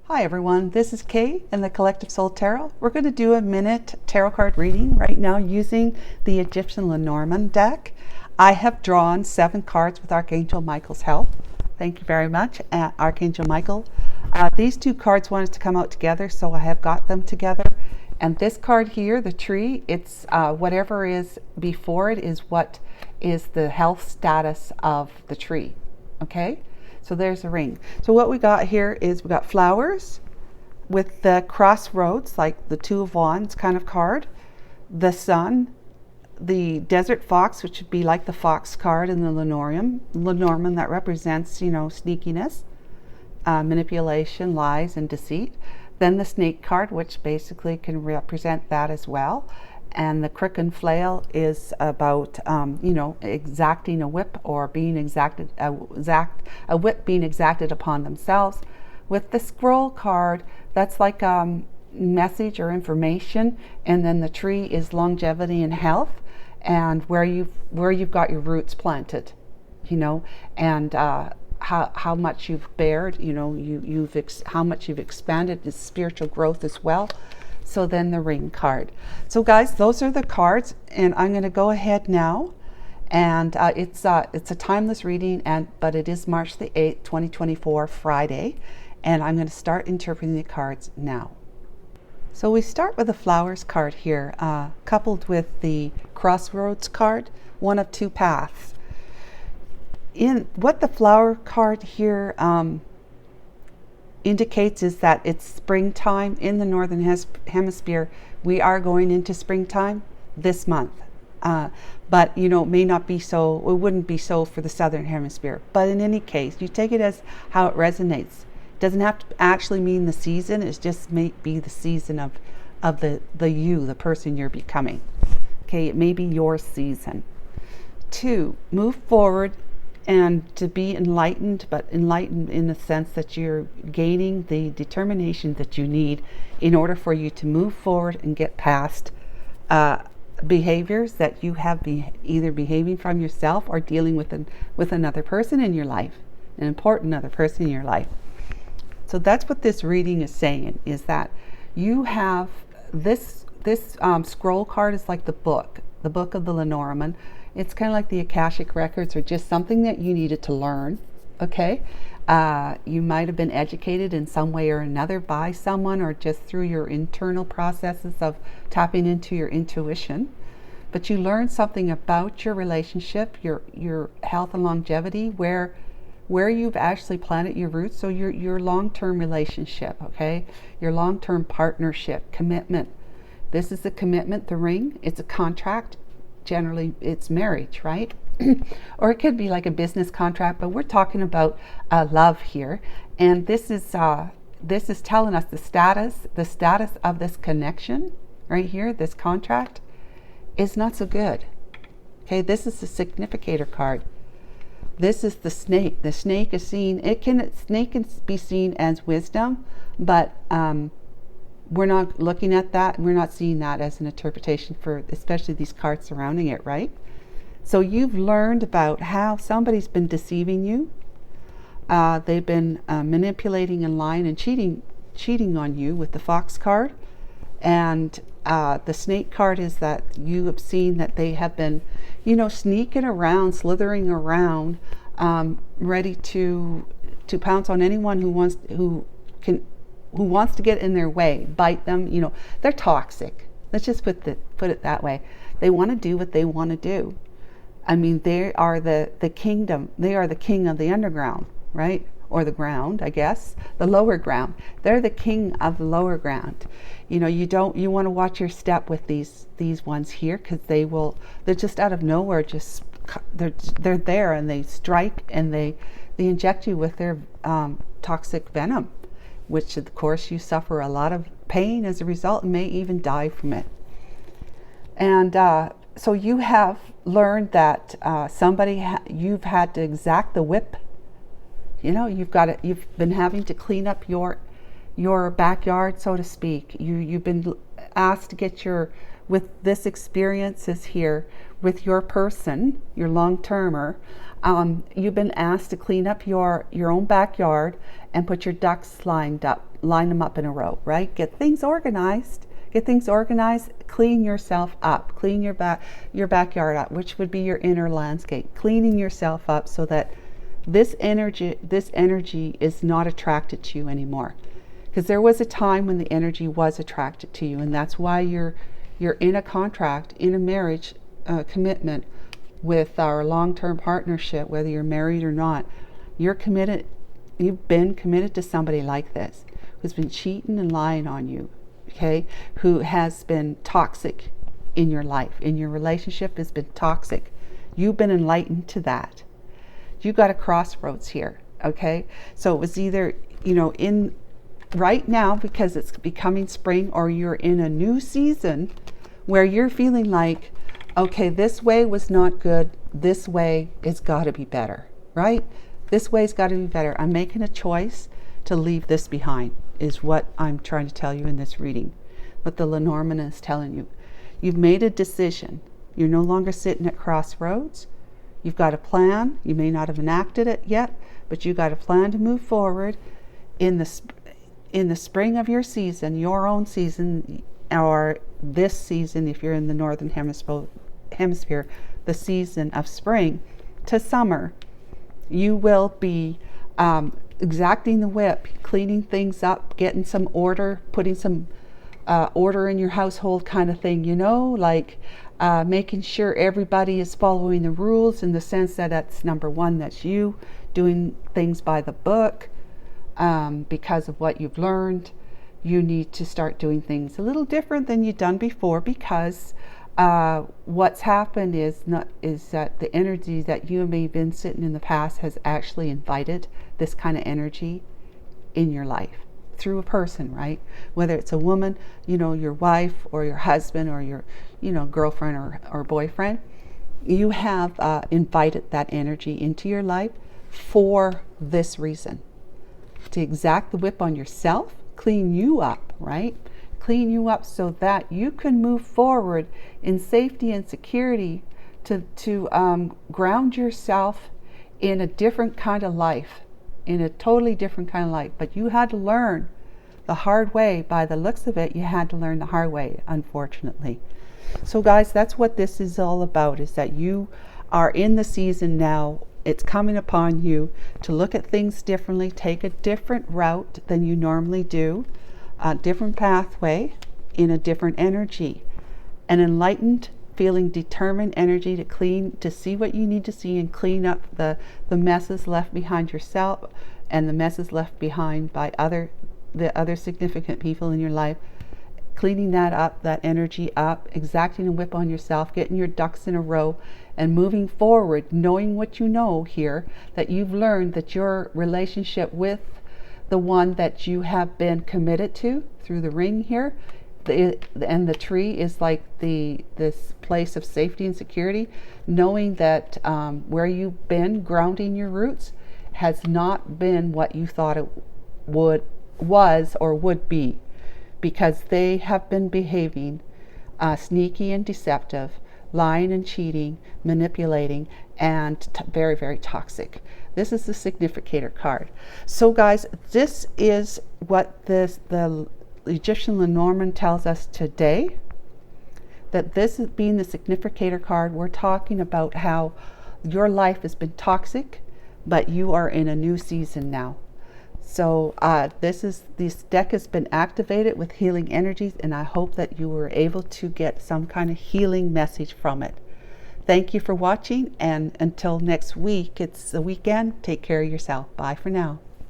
Hi everyone, this is Kay in the Collective Soul Tarot. We're going to do a minute tarot card reading right now using the Egyptian Lenormand deck. I have drawn 7 cards with Archangel Michael's help. Thank you very much, Archangel Michael. These 2 cards wanted to come out together, so I have got them together. And this card here, the tree, it's whatever is before it is what is the health status of the tree. Okay? So there's a ring. So what we got here is we got flowers with the crossroads, like the 2 of Wands kind of card, the sun, the desert fox, which would be like the fox card in the Lenormand that represents, sneakiness, manipulation, lies, and deceit. Then the snake card, which basically can represent that as well. And the crook and flail is about, exacting a whip or being exacted, a whip being exacted upon themselves. With the scroll card, that's like message or information, and then the tree is longevity and health, and where you've got your roots planted, and how much you've bared, how much you've expanded is spiritual growth as well. So then the ring card. So guys, those are the cards, and I'm going to go ahead now, and it's a timeless reading, but it is March the 8th, 2024, Friday, and I'm going to start interpreting the cards now. So we start with the flowers card here, coupled with the crossroads card, one of 2 paths. In what the flower card here indicates is that it's springtime in the northern hemisphere. We are going into springtime this month, but may not be so. It wouldn't be so for the southern hemisphere. But in any case, you take it as how it resonates. It doesn't have to actually mean the season. It just may be the season of the person you're becoming. Okay, it may be your season. 2, move forward and to be enlightened, but enlightened in the sense that you're gaining the determination that you need in order for you to move forward and get past behaviors that you have either behaving from yourself or dealing with another person in your life, an important other person in your life. So that's what this reading is saying, is that you have this scroll card is like the book of the Lenormand. It's kind of like the Akashic records, or just something that you needed to learn. Okay, you might have been educated in some way or another by someone, or just through your internal processes of tapping into your intuition. But you learned something about your relationship, your health and longevity, where you've actually planted your roots. So your long-term relationship, okay, your long-term partnership, commitment. This is a commitment. The ring, it's a contract. Generally it's marriage, right? Or it could be like a business contract, but we're talking about love here. And this is telling us the status of this connection right here. This contract is not so good. Okay, this is the significator card. This is the snake. The snake is seen. Snake can be seen as wisdom, but we're not looking at that. We're not seeing that as an interpretation for especially these cards surrounding it, right? So you've learned about how somebody's been deceiving you. They've been manipulating and lying and cheating on you with the fox card. And the snake card is that you have seen that they have been, sneaking around, slithering around, ready to pounce on anyone who wants to get in their way, bite them. They're toxic. Let's just put it that way. They want to do what they want to do. I mean, they are the kingdom. They are the king of the underground, right? Or the ground, I guess, the lower ground. They're the king of the lower ground. You want to watch your step with these ones here, because they're just out of nowhere, they're there, and they strike, and they inject you with their toxic venom, which of course you suffer a lot of pain as a result and may even die from it. And so you have learned that you've had to exact the whip. You've been having to clean up your backyard, so to speak. You've been asked to get with this experiences here with your person, your long-termer. You've been asked to clean up your own backyard and put your ducks lined up. line them up in a row, right? Get things organized. Get things organized. Clean yourself up. Clean your backyard up, which would be your inner landscape. Cleaning yourself up so that this energy is not attracted to you anymore. Because there was a time when the energy was attracted to you, and that's why you're in a contract, in a marriage commitment with our long-term partnership, whether you're married or not. You're committed. You've been committed to somebody like this, who's been cheating and lying on you, okay? Who has been toxic in your life, in your relationship has been toxic. You've been enlightened to that. You got a crossroads here, okay? So it was either, in right now, because it's becoming spring, or you're in a new season where you're feeling like, okay, this way was not good. This way has got to be better, right? This way's got to be better. I'm making a choice to leave this behind, is what I'm trying to tell you in this reading. What the Lenormand is telling you. You've made a decision. You're no longer sitting at crossroads. You've got a plan. You may not have enacted it yet, but you got a plan to move forward in the spring of your season, your own season, or this season, if you're in the northern hemisphere, the season of spring to summer. You will be exacting the whip, cleaning things up, getting some order, putting some order in your household kind of thing, like making sure everybody is following the rules, in the sense that that's number one, that's you doing things by the book. Because of what you've learned, you need to start doing things a little different than you've done before, because what's happened is that the energy that you may have been sitting in the past has actually invited this kind of energy in your life through a person, right? Whether it's a woman, your wife, or your husband, or your girlfriend or boyfriend, you have invited that energy into your life for this reason. To exact the whip on yourself, clean you up, right? Clean you up so that you can move forward in safety and security to ground yourself in a different kind of life, in a totally different kind of life. But you had to learn the hard way. By the looks of it, you had to learn the hard way, unfortunately. So guys, that's what this is all about, is that you are in the season now. It's coming upon you to look at things differently, take a different route than you normally do, a different pathway in a different energy, an enlightened, feeling determined energy to see what you need to see and clean up the messes left behind yourself and the messes left behind by the other significant people in your life. Cleaning that up, that energy up, exacting a whip on yourself, getting your ducks in a row, and moving forward, knowing what you know here, that you've learned that your relationship with the one that you have been committed to through the ring here, and the tree is like this place of safety and security, knowing that where you've been grounding your roots has not been what you thought it was or would be, because they have been behaving sneaky and deceptive, lying and cheating, manipulating, and very, very toxic. This is the significator card. So guys, this is what the Egyptian Lenormand tells us today, that this is being the significator card. We're talking about how your life has been toxic, but you are in a new season now. So this deck has been activated with healing energies, and I hope that you were able to get some kind of healing message from it. Thank you for watching, and until next week, it's the weekend. Take care of yourself. Bye for now.